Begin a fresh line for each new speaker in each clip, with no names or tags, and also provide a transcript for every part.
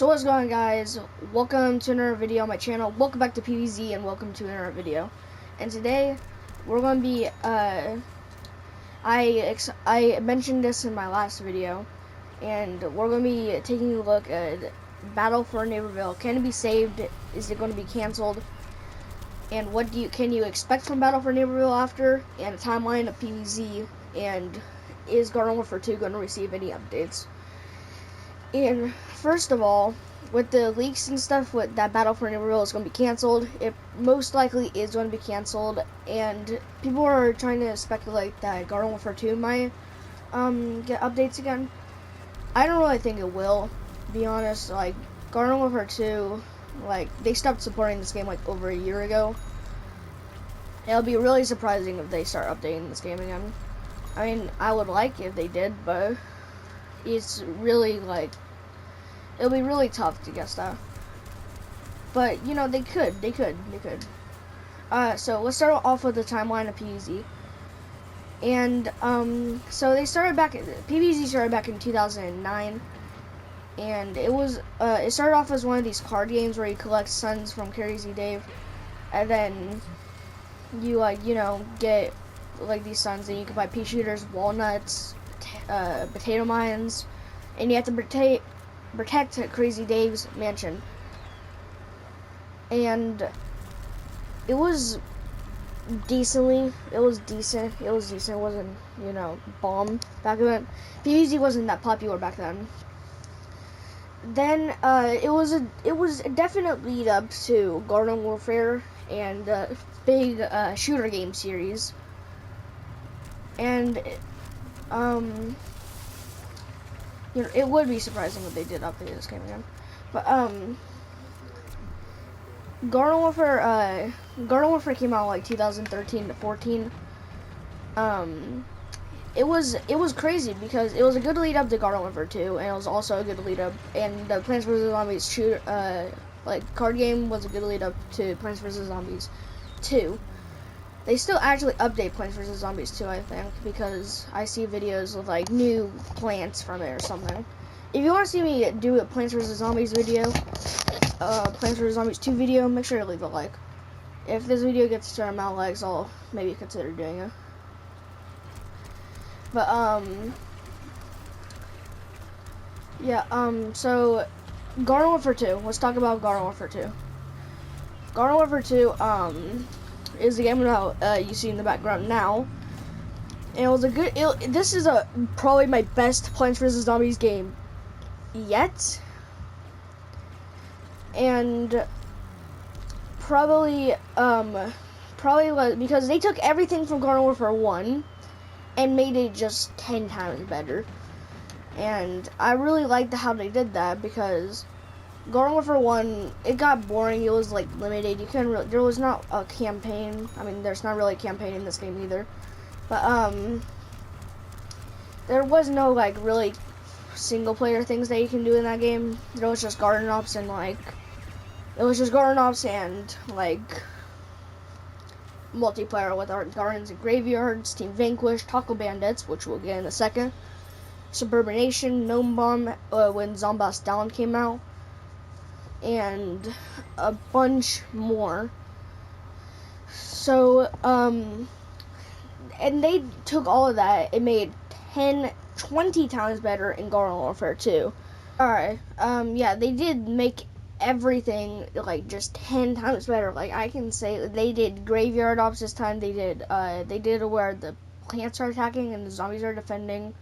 So what's going on, guys? Welcome to another video on my channel. Welcome back to PVZ and welcome to another video. And today we're going to be I mentioned this in my last video, and we're going to be taking a look at Battle for Neighborville. Can it be saved? Is it going to be canceled? And what can you expect from Battle for Neighborville after? And a timeline of PVZ, and is Garden Warfare 2 going to receive any updates? And first of all, with the leaks and stuff, with that Battle for Neighborville is going to be canceled. It most likely is going to be canceled, and people are trying to speculate that Garden Warfare 2 might get updates again. I don't really think it will, to be honest. Like, Garden Warfare 2, like, they stopped supporting this game like over a year ago. It'll be really surprising if they start updating this game again. I mean, I would like if they did, but it's really, like, it'll be really tough to guess that. But, you know, they could. So let's start off with the timeline of PVZ. And, so they started PVZ started back in 2009. And it started off as one of these card games where you collect suns from Crazy Dave. And then you, get, like, these suns, and you can buy pea shooters, walnuts, potato mines, and you have to protect Crazy Dave's mansion. And it was decent. It wasn't, bomb back then. PVZ wasn't that popular back then. Then it was a definite lead up to Garden Warfare and big shooter game series. And it would be surprising if they did update this game again. But Garden Warfare came out like 2013 to 14. It was crazy because it was a good lead up to Garden Warfare 2, and it was also a good lead up, and the Plants vs Zombies card game was a good lead up to Plants vs Zombies 2. They still actually update Plants vs Zombies 2, I think, because I see videos with like new plants from it or something. If you want to see me do a Plants vs Zombies video, Plants vs Zombies 2 video, make sure to leave a like. If this video gets a certain amount of likes, I'll maybe consider doing it. But so Garden Warfare 2. Let's talk about Garden Warfare 2. Garden Warfare 2 is the game that you see in the background now. And it was this is probably my best Plants vs Zombies game yet. And probably because they took everything from Garden Warfare 1 and made it just 10 times better. And I really liked how they did that, because Garden Warfare 1, it got boring. It was like limited. There was not a campaign. I mean, there's not really a campaign in this game either. But there was no like really single player things that you can do in that game. There was just garden ops and multiplayer with our gardens and graveyards, Team Vanquish, Taco Bandits, which we'll get in a second, Suburban Nation, Gnome Bomb when Zomboss Down came out, and a bunch more. So, and they took all of that and made 20 times better in Garden Warfare 2. Alright, they did make everything like just 10 times better. Like, I can say they did graveyard ops this time. They did where the plants are attacking and the zombies are defending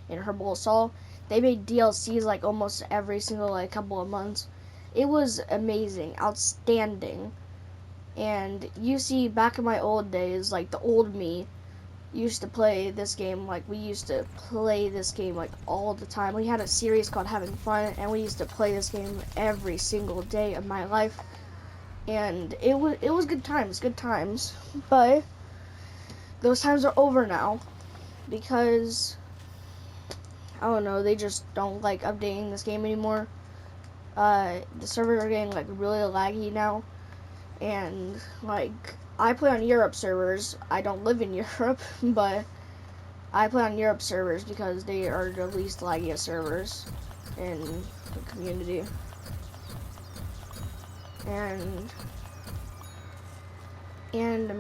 in Herbal Assault. They made DLCs like almost every single like couple of months. It was amazing, outstanding. And you see, back in my old days, like the old me used to play this game. Like, we used to play this game like all the time. We had a series called Having Fun, and we used to play this game every single day of my life. And it was good times. But those times are over now, because I don't know, they just don't like updating this game anymore. The servers are getting like really laggy now, and like, I play on Europe servers. I don't live in Europe, but I play on Europe servers because they are the least laggiest servers in the community. and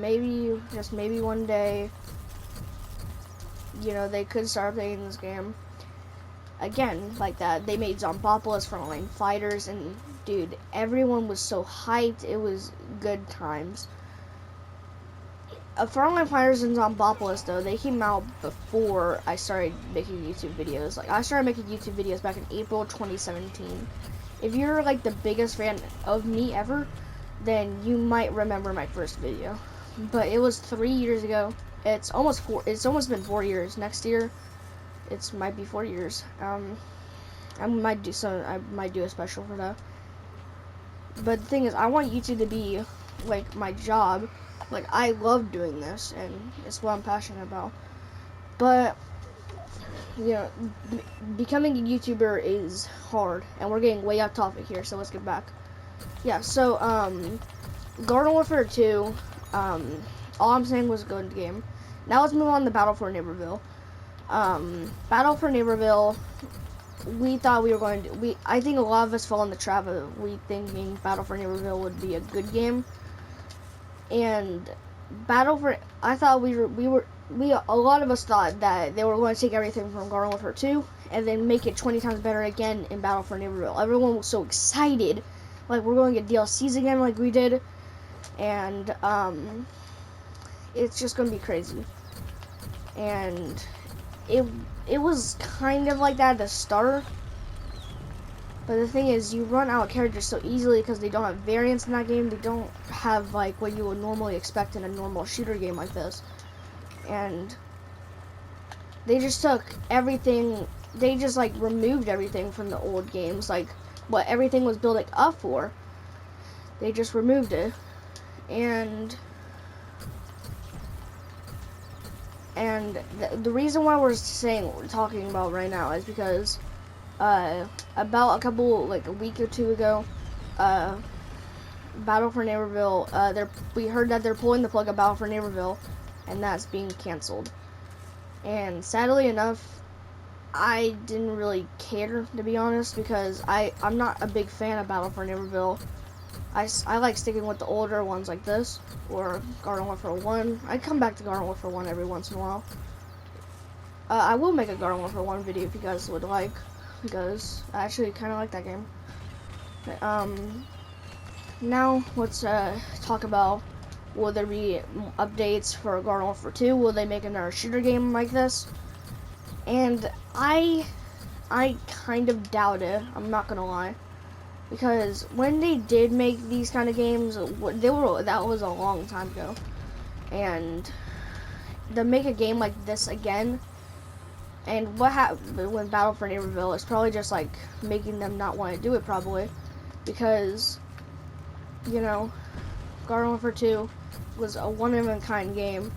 maybe, just maybe one day, you know, they could start playing this game again like that. They made Zombopolis for online fighters, and dude, everyone was so hyped. It was good times. For online fighters and Zombopolis, though, they came out before I started making YouTube videos. Like, I started making YouTube videos back in April 2017. If you're like the biggest fan of me ever, then you might remember my first video. But it was 3 years ago. It's almost been 4 years. Next year, might be 4 years. I might do a special for that. But the thing is, I want YouTube to be like my job. Like, I love doing this, and it's what I'm passionate about. But you know, becoming a YouTuber is hard, and we're getting way off topic here, so let's get back. Yeah, so, Garden Warfare 2, all I'm saying was a good game. Now let's move on to Battle for Neighborville. Battle for Neighborville, we thought we were going to, I think a lot of us fell in the trap of thinking Battle for Neighborville would be a good game. And I thought a lot of us thought that they were going to take everything from Garden Warfare 2 and then make it 20 times better again in Battle for Neighborville. Everyone was so excited, like we're going to get DLCs again like we did, and it's just going to be crazy. And it was kind of like that at the start, but the thing is, you run out of characters so easily because they don't have variants in that game. They don't have like what you would normally expect in a normal shooter game like this. And they just took everything, they just like removed everything from the old games, like what everything was building up for. They just removed it. And the reason why we're talking about right now is because about a week or two ago, Battle for Neighborville, we heard that they're pulling the plug of Battle for Neighborville, and that's being canceled. And sadly enough, I didn't really care, to be honest, because I'm not a big fan of Battle for Neighborville. I like sticking with the older ones like this, or Garden Warfare 1. I come back to Garden Warfare 1 every once in a while. I will make a Garden Warfare 1 video if you guys would like, because I actually kind of like that game. But, now let's talk about, will there be updates for Garden Warfare 2? Will they make another shooter game like this? And I kind of doubt it, I'm not gonna lie. Because when they did make these kind of games, that was a long time ago. And to make a game like this again, and what happened with Battle for Neighborville is probably just like making them not want to do it, probably. Because, you know, Garden Warfare 2 was a one-of-a-kind game,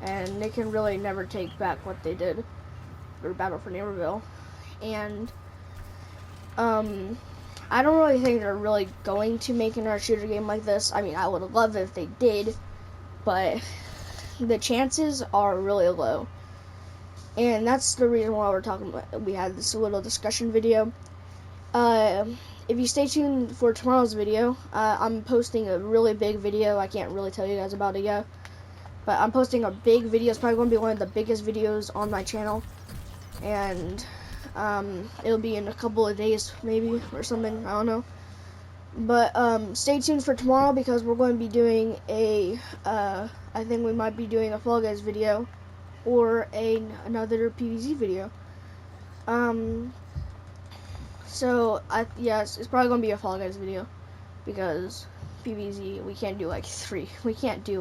and they can really never take back what they did for Battle for Neighborville. And I don't really think they're really going to make another shooter game like this. I mean, I would love it if they did, but the chances are really low. And that's the reason why we had this little discussion video. If you stay tuned for tomorrow's video, I'm posting a really big video. I can't really tell you guys about it yet, but I'm posting a big video. It's probably going to be one of the biggest videos on my channel, and it'll be in a couple of days, maybe, or something, I don't know. But stay tuned for tomorrow, because we're going to be doing I think we might be doing a Fall Guys video, or another PvZ video. So yes, it's probably going to be a Fall Guys video, because PvZ, we can't do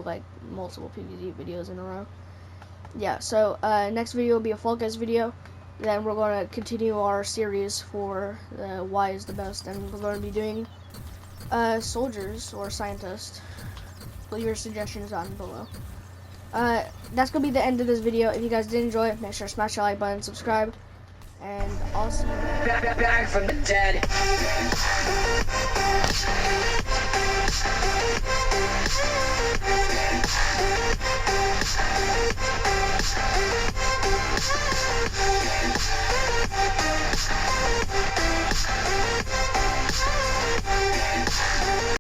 like multiple PvZ videos in a row. Yeah, so next video will be a Fall Guys video. Then we're going to continue our series for why is the best, and we're going to be doing soldiers or scientists. Leave your suggestions down below. That's going to be the end of this video. If you guys did enjoy it, make sure to smash the like button, subscribe, and I'll see you.
Back from the dead.